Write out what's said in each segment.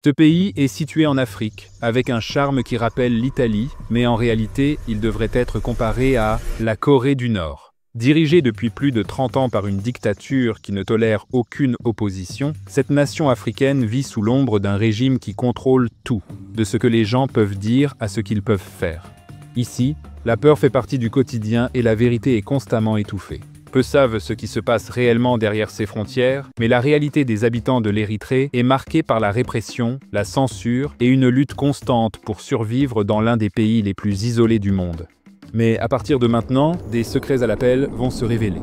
Ce pays est situé en Afrique, avec un charme qui rappelle l'Italie, mais en réalité, il devrait être comparé à la Corée du Nord. Dirigée depuis plus de 30 ans par une dictature qui ne tolère aucune opposition, cette nation africaine vit sous l'ombre d'un régime qui contrôle tout, de ce que les gens peuvent dire à ce qu'ils peuvent faire. Ici, la peur fait partie du quotidien et la vérité est constamment étouffée. Peu savent ce qui se passe réellement derrière ces frontières, mais la réalité des habitants de l'Érythrée est marquée par la répression, la censure et une lutte constante pour survivre dans l'un des pays les plus isolés du monde. Mais à partir de maintenant, des secrets à l'appel vont se révéler.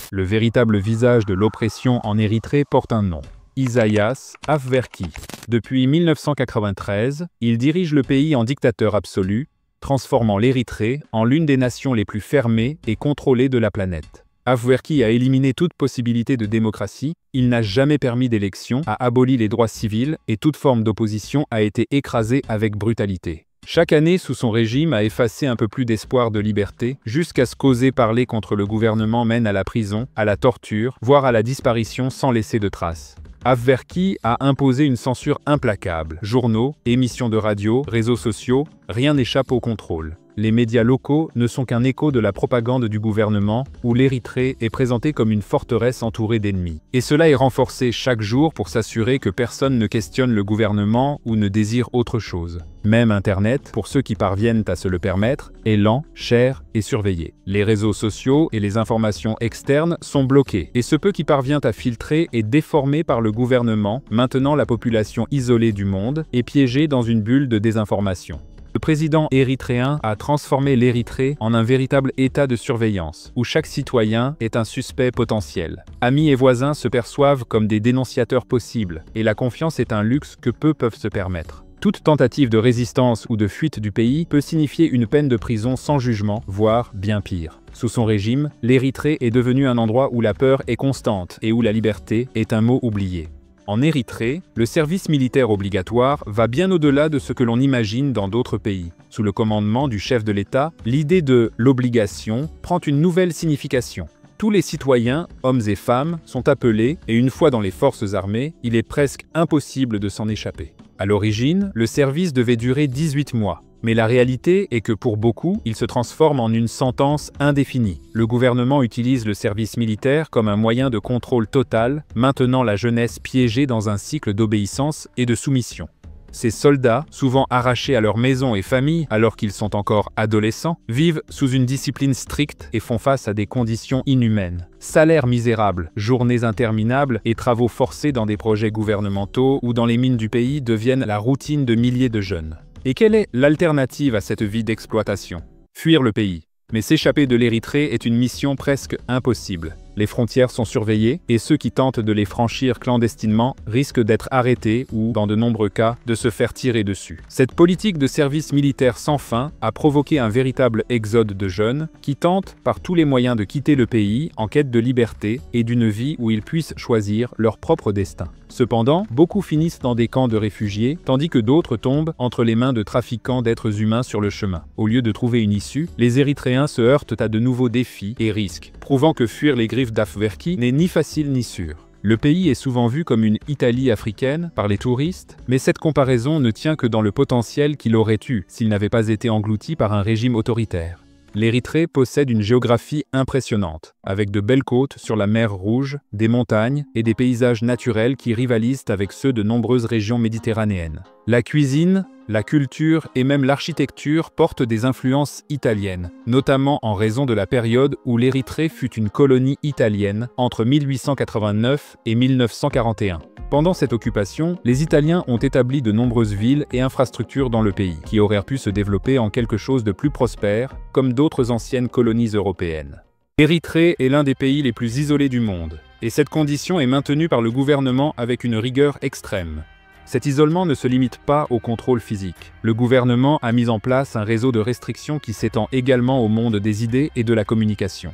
Le véritable visage de l'oppression en Érythrée porte un nom. Isaias Afwerki. Depuis 1993, il dirige le pays en dictateur absolu, transformant l'Érythrée en l'une des nations les plus fermées et contrôlées de la planète. Afwerki a éliminé toute possibilité de démocratie, il n'a jamais permis d'élection, a aboli les droits civils et toute forme d'opposition a été écrasée avec brutalité. Chaque année sous son régime a effacé un peu plus d'espoir de liberté, jusqu'à ce qu'oser parler contre le gouvernement mène à la prison, à la torture, voire à la disparition sans laisser de traces. Afwerki a imposé une censure implacable. Journaux, émissions de radio, réseaux sociaux, rien n'échappe au contrôle. Les médias locaux ne sont qu'un écho de la propagande du gouvernement, où l'Érythrée est présentée comme une forteresse entourée d'ennemis. Et cela est renforcé chaque jour pour s'assurer que personne ne questionne le gouvernement ou ne désire autre chose. Même Internet, pour ceux qui parviennent à se le permettre, est lent, cher et surveillé. Les réseaux sociaux et les informations externes sont bloqués, et ce peu qui parvient à filtrer est déformé par le gouvernement, maintenant la population isolée du monde et piégée dans une bulle de désinformation. Le président érythréen a transformé l'Érythrée en un véritable état de surveillance, où chaque citoyen est un suspect potentiel. Amis et voisins se perçoivent comme des dénonciateurs possibles, et la confiance est un luxe que peu peuvent se permettre. Toute tentative de résistance ou de fuite du pays peut signifier une peine de prison sans jugement, voire bien pire. Sous son régime, l'Érythrée est devenue un endroit où la peur est constante et où la liberté est un mot oublié. En Érythrée, le service militaire obligatoire va bien au-delà de ce que l'on imagine dans d'autres pays. Sous le commandement du chef de l'État, l'idée de l'obligation prend une nouvelle signification. Tous les citoyens, hommes et femmes, sont appelés et une fois dans les forces armées, il est presque impossible de s'en échapper. À l'origine, le service devait durer 18 mois. Mais la réalité est que pour beaucoup, il se transforme en une sentence indéfinie. Le gouvernement utilise le service militaire comme un moyen de contrôle total, maintenant la jeunesse piégée dans un cycle d'obéissance et de soumission. Ces soldats, souvent arrachés à leur maison et famille alors qu'ils sont encore adolescents, vivent sous une discipline stricte et font face à des conditions inhumaines. Salaires misérables, journées interminables et travaux forcés dans des projets gouvernementaux ou dans les mines du pays deviennent la routine de milliers de jeunes. Et quelle est l'alternative à cette vie d'exploitation? Fuir le pays. Mais s'échapper de l'Érythrée est une mission presque impossible. Les frontières sont surveillées et ceux qui tentent de les franchir clandestinement risquent d'être arrêtés ou, dans de nombreux cas, de se faire tirer dessus. Cette politique de service militaire sans fin a provoqué un véritable exode de jeunes qui tentent par tous les moyens de quitter le pays en quête de liberté et d'une vie où ils puissent choisir leur propre destin. Cependant, beaucoup finissent dans des camps de réfugiés, tandis que d'autres tombent entre les mains de trafiquants d'êtres humains sur le chemin. Au lieu de trouver une issue, les Érythréens se heurtent à de nouveaux défis et risques, prouvant que fuir les griffes d'Afwerki n'est ni facile ni sûr. Le pays est souvent vu comme une Italie africaine par les touristes, mais cette comparaison ne tient que dans le potentiel qu'il aurait eu s'il n'avait pas été englouti par un régime autoritaire. L'Érythrée possède une géographie impressionnante, avec de belles côtes sur la mer Rouge, des montagnes et des paysages naturels qui rivalisent avec ceux de nombreuses régions méditerranéennes. La cuisine, la culture et même l'architecture portent des influences italiennes, notamment en raison de la période où l'Érythrée fut une colonie italienne entre 1889 et 1941. Pendant cette occupation, les Italiens ont établi de nombreuses villes et infrastructures dans le pays, qui auraient pu se développer en quelque chose de plus prospère, comme d'autres anciennes colonies européennes. L'Érythrée est l'un des pays les plus isolés du monde, et cette condition est maintenue par le gouvernement avec une rigueur extrême. Cet isolement ne se limite pas au contrôle physique. Le gouvernement a mis en place un réseau de restrictions qui s'étend également au monde des idées et de la communication.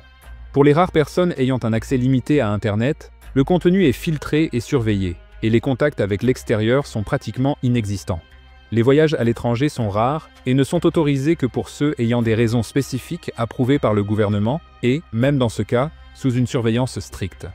Pour les rares personnes ayant un accès limité à Internet, le contenu est filtré et surveillé, et les contacts avec l'extérieur sont pratiquement inexistants. Les voyages à l'étranger sont rares et ne sont autorisés que pour ceux ayant des raisons spécifiques approuvées par le gouvernement et, même dans ce cas, sous une surveillance stricte.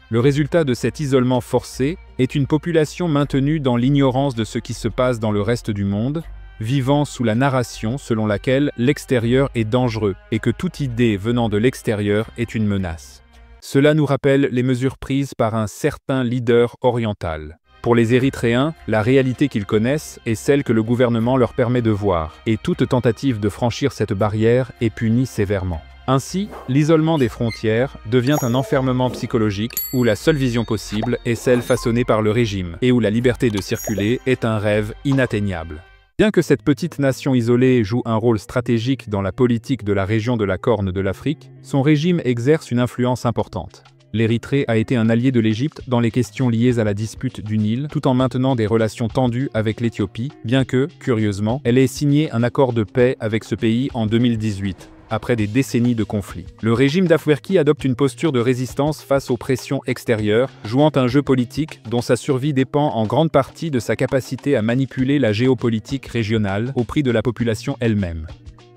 Le résultat de cet isolement forcé est une population maintenue dans l'ignorance de ce qui se passe dans le reste du monde, vivant sous la narration selon laquelle l'extérieur est dangereux et que toute idée venant de l'extérieur est une menace. Cela nous rappelle les mesures prises par un certain leader oriental. Pour les Érythréens, la réalité qu'ils connaissent est celle que le gouvernement leur permet de voir, et toute tentative de franchir cette barrière est punie sévèrement. Ainsi, l'isolement des frontières devient un enfermement psychologique où la seule vision possible est celle façonnée par le régime, et où la liberté de circuler est un rêve inatteignable. Bien que cette petite nation isolée joue un rôle stratégique dans la politique de la région de la Corne de l'Afrique, son régime exerce une influence importante. L'Érythrée a été un allié de l'Égypte dans les questions liées à la dispute du Nil, tout en maintenant des relations tendues avec l'Éthiopie, bien que, curieusement, elle ait signé un accord de paix avec ce pays en 2018. Après des décennies de conflits. Le régime d'Afwerki adopte une posture de résistance face aux pressions extérieures, jouant un jeu politique dont sa survie dépend en grande partie de sa capacité à manipuler la géopolitique régionale au prix de la population elle-même.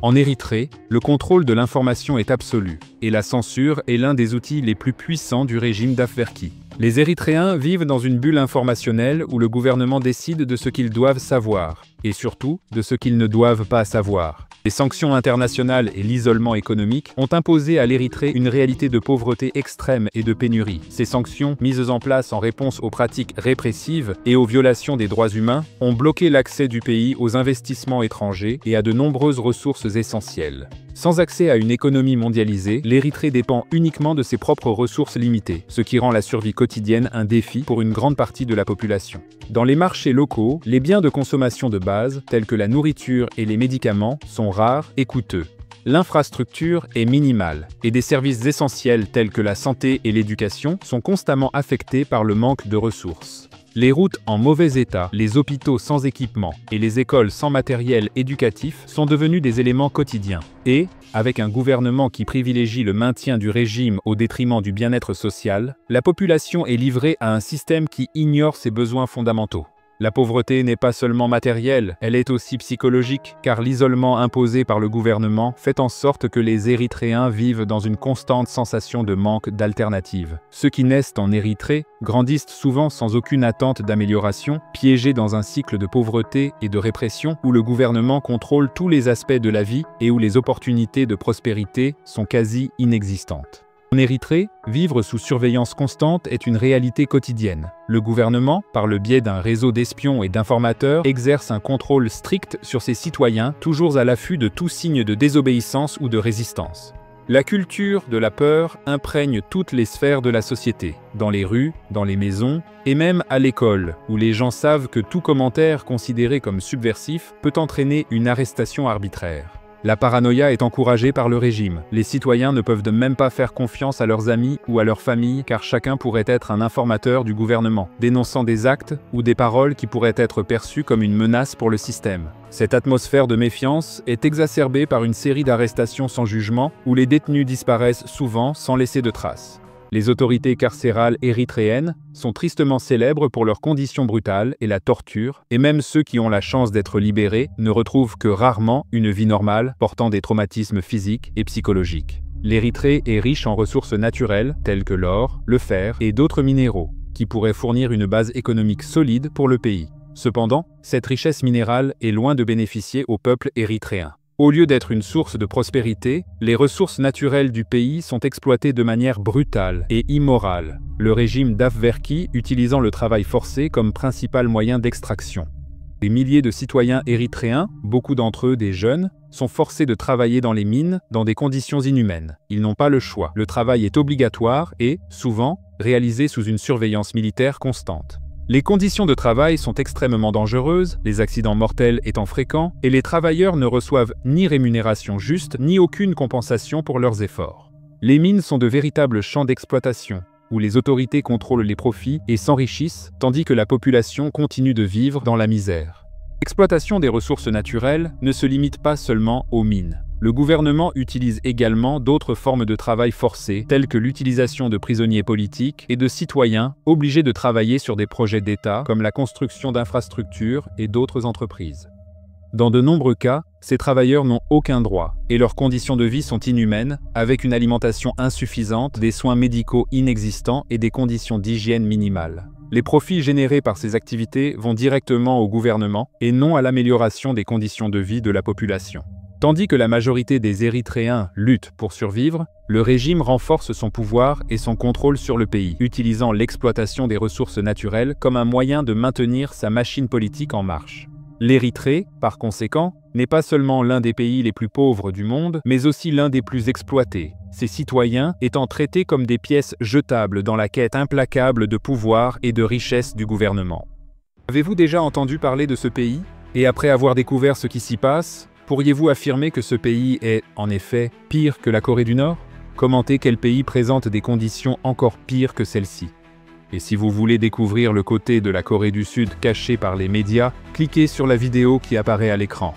En Érythrée, le contrôle de l'information est absolu, et la censure est l'un des outils les plus puissants du régime d'Afwerki. Les Érythréens vivent dans une bulle informationnelle où le gouvernement décide de ce qu'ils doivent savoir, et surtout de ce qu'ils ne doivent pas savoir. Les sanctions internationales et l'isolement économique ont imposé à l'Érythrée une réalité de pauvreté extrême et de pénurie. Ces sanctions, mises en place en réponse aux pratiques répressives et aux violations des droits humains, ont bloqué l'accès du pays aux investissements étrangers et à de nombreuses ressources essentielles. Sans accès à une économie mondialisée, l'Érythrée dépend uniquement de ses propres ressources limitées, ce qui rend la survie quotidienne un défi pour une grande partie de la population. Dans les marchés locaux, les biens de consommation de base, tels que la nourriture et les médicaments, sont rares et coûteux. L'infrastructure est minimale, et des services essentiels tels que la santé et l'éducation sont constamment affectés par le manque de ressources. Les routes en mauvais état, les hôpitaux sans équipement et les écoles sans matériel éducatif sont devenus des éléments quotidiens. Et, avec un gouvernement qui privilégie le maintien du régime au détriment du bien-être social, la population est livrée à un système qui ignore ses besoins fondamentaux. La pauvreté n'est pas seulement matérielle, elle est aussi psychologique, car l'isolement imposé par le gouvernement fait en sorte que les Érythréens vivent dans une constante sensation de manque d'alternatives. Ceux qui naissent en Érythrée grandissent souvent sans aucune attente d'amélioration, piégés dans un cycle de pauvreté et de répression où le gouvernement contrôle tous les aspects de la vie et où les opportunités de prospérité sont quasi inexistantes. En Érythrée, vivre sous surveillance constante est une réalité quotidienne. Le gouvernement, par le biais d'un réseau d'espions et d'informateurs, exerce un contrôle strict sur ses citoyens, toujours à l'affût de tout signe de désobéissance ou de résistance. La culture de la peur imprègne toutes les sphères de la société, dans les rues, dans les maisons, et même à l'école, où les gens savent que tout commentaire considéré comme subversif peut entraîner une arrestation arbitraire. La paranoïa est encouragée par le régime. Les citoyens ne peuvent même pas faire confiance à leurs amis ou à leur famille car chacun pourrait être un informateur du gouvernement, dénonçant des actes ou des paroles qui pourraient être perçues comme une menace pour le système. Cette atmosphère de méfiance est exacerbée par une série d'arrestations sans jugement où les détenus disparaissent souvent sans laisser de traces. Les autorités carcérales érythréennes sont tristement célèbres pour leurs conditions brutales et la torture, et même ceux qui ont la chance d'être libérés ne retrouvent que rarement une vie normale portant des traumatismes physiques et psychologiques. L'Érythrée est riche en ressources naturelles telles que l'or, le fer et d'autres minéraux, qui pourraient fournir une base économique solide pour le pays. Cependant, cette richesse minérale est loin de bénéficier au peuple érythréen. Au lieu d'être une source de prospérité, les ressources naturelles du pays sont exploitées de manière brutale et immorale, le régime d'Afwerki utilisant le travail forcé comme principal moyen d'extraction. Des milliers de citoyens érythréens, beaucoup d'entre eux des jeunes, sont forcés de travailler dans les mines dans des conditions inhumaines. Ils n'ont pas le choix. Le travail est obligatoire et, souvent, réalisé sous une surveillance militaire constante. Les conditions de travail sont extrêmement dangereuses, les accidents mortels étant fréquents, et les travailleurs ne reçoivent ni rémunération juste, ni aucune compensation pour leurs efforts. Les mines sont de véritables champs d'exploitation, où les autorités contrôlent les profits et s'enrichissent, tandis que la population continue de vivre dans la misère. L'exploitation des ressources naturelles ne se limite pas seulement aux mines. Le gouvernement utilise également d'autres formes de travail forcé, telles que l'utilisation de prisonniers politiques et de citoyens obligés de travailler sur des projets d'État comme la construction d'infrastructures et d'autres entreprises. Dans de nombreux cas, ces travailleurs n'ont aucun droit et leurs conditions de vie sont inhumaines, avec une alimentation insuffisante, des soins médicaux inexistants et des conditions d'hygiène minimales. Les profits générés par ces activités vont directement au gouvernement et non à l'amélioration des conditions de vie de la population. Tandis que la majorité des Érythréens luttent pour survivre, le régime renforce son pouvoir et son contrôle sur le pays, utilisant l'exploitation des ressources naturelles comme un moyen de maintenir sa machine politique en marche. L'Érythrée, par conséquent, n'est pas seulement l'un des pays les plus pauvres du monde, mais aussi l'un des plus exploités, ses citoyens étant traités comme des pièces jetables dans la quête implacable de pouvoir et de richesse du gouvernement. Avez-vous déjà entendu parler de ce pays? Et après avoir découvert ce qui s'y passe, pourriez-vous affirmer que ce pays est, en effet, pire que la Corée du Nord? Commentez quel pays présente des conditions encore pires que celles-ci. Et si vous voulez découvrir le côté de la Corée du Sud caché par les médias, cliquez sur la vidéo qui apparaît à l'écran.